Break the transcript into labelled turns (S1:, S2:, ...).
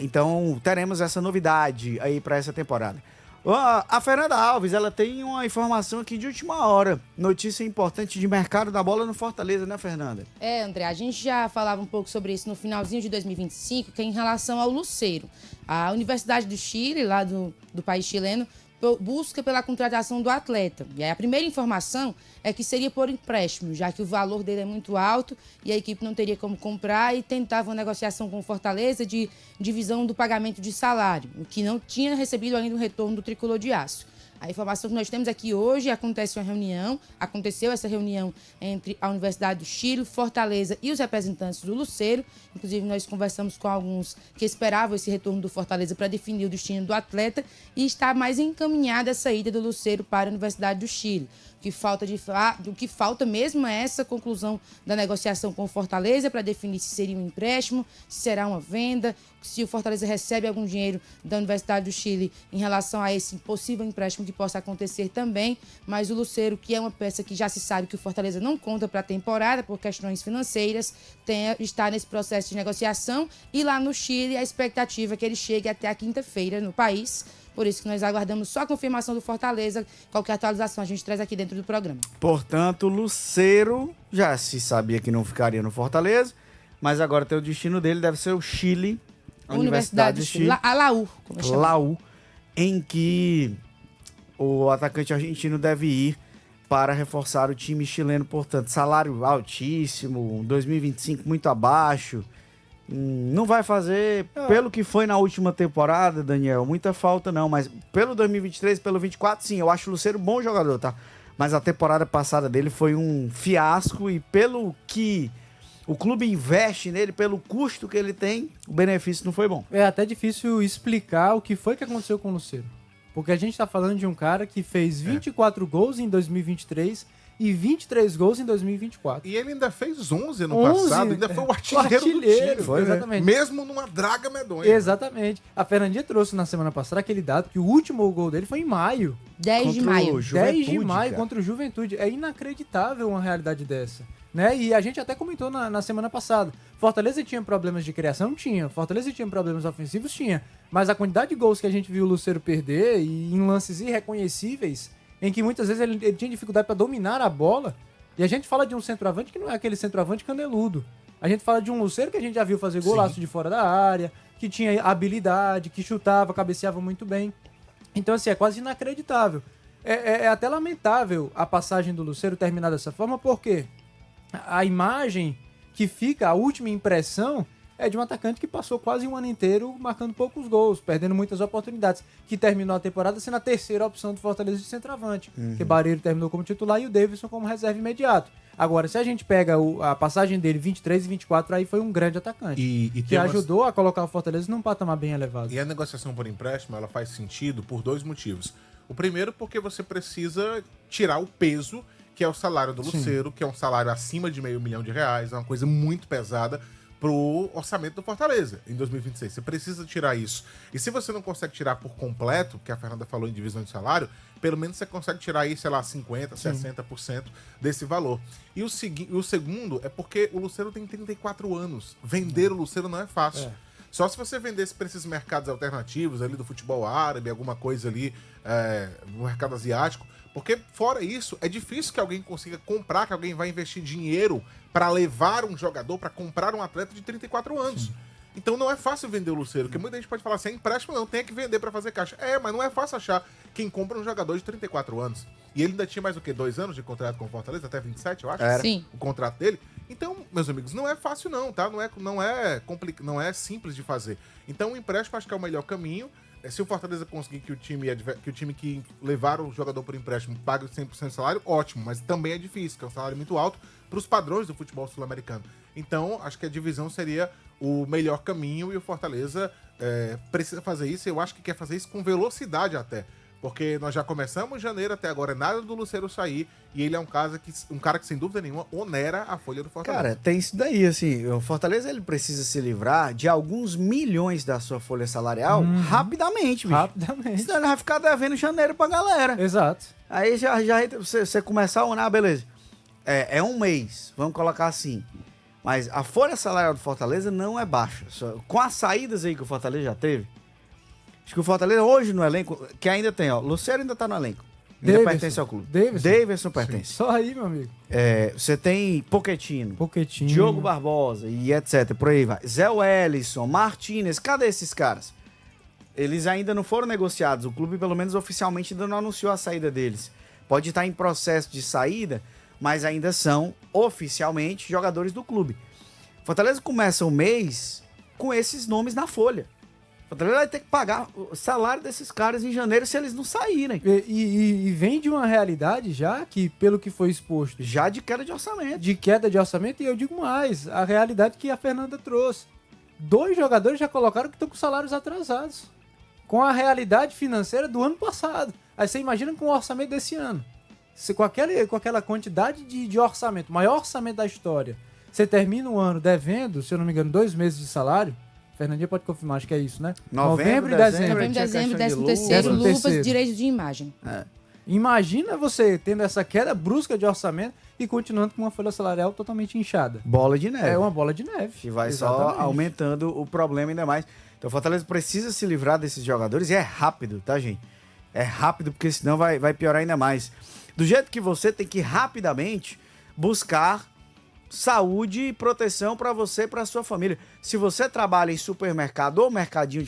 S1: Então, teremos essa novidade aí para essa temporada. A Fernanda Alves, ela tem uma informação aqui de última hora. Notícia importante de mercado da bola no Fortaleza, né, Fernanda?
S2: André, a gente já falava um pouco sobre isso no finalzinho de 2025, que é em relação ao Lucero. A Universidade do Chile, lá do país chileno, busca pela contratação do atleta. E aí a primeira informação é que seria por empréstimo, já que o valor dele é muito alto e a equipe não teria como comprar e tentava uma negociação com o Fortaleza de divisão do pagamento de salário, o que não tinha recebido ainda o retorno do Tricolor de Aço. A informação que nós temos é que hoje aconteceu essa reunião entre a Universidade do Chile, Fortaleza e os representantes do Lucero. Inclusive, nós conversamos com alguns que esperavam esse retorno do Fortaleza para definir o destino do atleta e está mais encaminhada essa ida do Lucero para a Universidade do Chile. O que falta mesmo é essa conclusão da negociação com o Fortaleza para definir se seria um empréstimo, se será uma venda, se o Fortaleza recebe algum dinheiro da Universidade do Chile em relação a esse possível empréstimo que possa acontecer também. Mas o Lucero, que é uma peça que já se sabe que o Fortaleza não conta para a temporada por questões financeiras, está nesse processo de negociação e lá no Chile a expectativa é que ele chegue até a quinta-feira no país. Por isso que nós aguardamos só a confirmação do Fortaleza. Qualquer atualização a gente traz aqui dentro do programa.
S1: Portanto, Lucero já se sabia que não ficaria no Fortaleza, mas agora tem o destino dele, deve ser o Chile, a Universidade do Chile.
S2: A Laú, como chama.
S1: Laú, em que o atacante argentino deve ir para reforçar o time chileno. Portanto, salário altíssimo, 2025 muito abaixo. Não vai fazer, pelo que foi na última temporada, Daniel, muita falta não, mas pelo 2023, pelo 2024, sim, eu acho o Lucero bom jogador, tá? Mas a temporada passada dele foi um fiasco e pelo que o clube investe nele, pelo custo que ele tem, o benefício não foi bom.
S3: É até difícil explicar o que foi que aconteceu com o Lucero, porque a gente tá falando de um cara que fez 24 gols em 2023 e 23 gols em 2024.
S4: E ele ainda fez 11 no passado, ainda foi o artilheiro do time.
S3: Foi, exatamente.
S4: Mesmo numa draga medonha.
S3: Exatamente. A Fernandinha trouxe na semana passada aquele dado que o último gol dele foi em maio.
S2: 10 de maio.
S3: 10 de maio contra o Juventude. É inacreditável uma realidade dessa. Né? E a gente até comentou na semana passada. Fortaleza tinha problemas de criação? Tinha. Fortaleza tinha problemas ofensivos? Tinha. Mas a quantidade de gols que a gente viu o Lucero perder e em lances irreconhecíveis, em que muitas vezes ele tinha dificuldade para dominar a bola. E a gente fala de um centroavante que não é aquele centroavante caneludo. A gente fala de um Lucero que a gente já viu fazer golaço de fora da área, que tinha habilidade, que chutava, cabeceava muito bem. Então, assim, é quase inacreditável. É até lamentável a passagem do Lucero terminar dessa forma, porque a imagem que fica, a última impressão, é de um atacante que passou quase um ano inteiro marcando poucos gols, perdendo muitas oportunidades, que terminou a temporada sendo a terceira opção do Fortaleza de centroavante, que Barreiro terminou como titular e o Davidson como reserva imediato. Agora, se a gente pega a passagem dele 23 e 24, aí foi um grande atacante, que ajudou a colocar o Fortaleza num patamar bem elevado.
S4: E a negociação por empréstimo, ela faz sentido por dois motivos. O primeiro, porque você precisa tirar o peso, que é o salário do Lucero, que é um salário acima de R$500 mil, é uma coisa muito pesada pro orçamento do Fortaleza em 2026. Você precisa tirar isso. E se você não consegue tirar por completo, que a Fernanda falou em divisão de salário, pelo menos você consegue tirar aí, sei lá, 50%, 60% desse valor. E o segundo é porque o Lucero tem 34 anos. Vender o Lucero não é fácil. Só se você vendesse para esses mercados alternativos ali do futebol árabe, alguma coisa ali no mercado asiático. Porque, fora isso, é difícil que alguém consiga comprar, que alguém vai investir dinheiro para levar um jogador, para comprar um atleta de 34 anos. Então não é fácil vender o Lucero, porque muita gente pode falar assim, é empréstimo não, tem que vender para fazer caixa. Mas não é fácil achar quem compra um jogador de 34 anos. E ele ainda tinha mais o quê? 2 anos de contrato com o Fortaleza? Até 27, eu acho?
S2: Sim.
S4: O contrato dele. Então, meus amigos, não é fácil não, tá? Não é simples de fazer. Então o empréstimo acho que é o melhor caminho. Se o Fortaleza conseguir que o time que levar o jogador por empréstimo pague 100% do salário, ótimo, mas também é difícil, que é um salário muito alto para os padrões do futebol sul-americano. Então, acho que a divisão seria o melhor caminho e o Fortaleza precisa fazer isso. Eu acho que quer fazer isso com velocidade até, porque nós já começamos janeiro, até agora nada do Lucero sair, e ele é um cara que sem dúvida nenhuma onera a folha do Fortaleza.
S1: Cara, tem isso daí, assim, o Fortaleza ele precisa se livrar de alguns milhões da sua folha salarial rapidamente, bicho.
S3: Rapidamente.
S1: Senão ele vai ficar devendo janeiro pra galera.
S3: Exato.
S1: Aí você começar a onar, beleza. É um mês, vamos colocar assim. Mas a folha salarial do Fortaleza não é baixa. Com as saídas aí que o Fortaleza já teve, acho que o Fortaleza hoje no elenco, que ainda tem, ó, Lucero ainda tá no elenco. Ainda
S3: Davidson.
S1: pertence ao clube.
S3: Davidson.
S1: Pertence.
S3: Só aí, meu amigo.
S1: Você tem Pochettino,
S3: Pochettino.
S1: Diogo Barbosa e etc. Por aí vai. Zé Wellison, Martinez, cadê esses caras? Eles ainda não foram negociados. O clube, pelo menos oficialmente, ainda não anunciou a saída deles. Pode estar em processo de saída, mas ainda são oficialmente jogadores do clube. Fortaleza começa o mês com esses nomes na folha. Fortaleza vai ter que pagar o salário desses caras em janeiro se eles não saírem.
S3: E vem de uma realidade já que, pelo que foi exposto,
S1: Já de queda de orçamento.
S3: de queda de orçamento, e eu digo mais, a realidade que a Fernanda trouxe. 2 jogadores já colocaram que estão com salários atrasados. Com a realidade financeira do ano passado. Aí você imagina com o orçamento desse ano. Se com aquela quantidade de orçamento, maior orçamento da história, você termina o ano devendo, se eu não me engano, 2 meses de salário. Fernandinha pode confirmar, acho que é isso, né?
S1: Novembro,
S3: e
S1: dezembro.
S2: Novembro,
S1: tinha
S2: dezembro,
S1: questão de
S2: 13º,
S3: luva.
S2: luvas,
S3: 13º.
S2: direitos de imagem.
S3: Imagina você tendo essa queda brusca de orçamento e continuando com uma folha salarial totalmente inchada.
S1: Bola de neve.
S3: É uma bola de neve.
S1: Que vai
S3: Exatamente.
S1: só aumentando o problema ainda mais. Então o Fortaleza precisa se livrar desses jogadores e é rápido, tá, gente? É rápido porque senão vai piorar ainda mais. Do jeito que você tem que rapidamente buscar saúde e proteção para você e para sua família. Se você trabalha em supermercado ou mercadinho de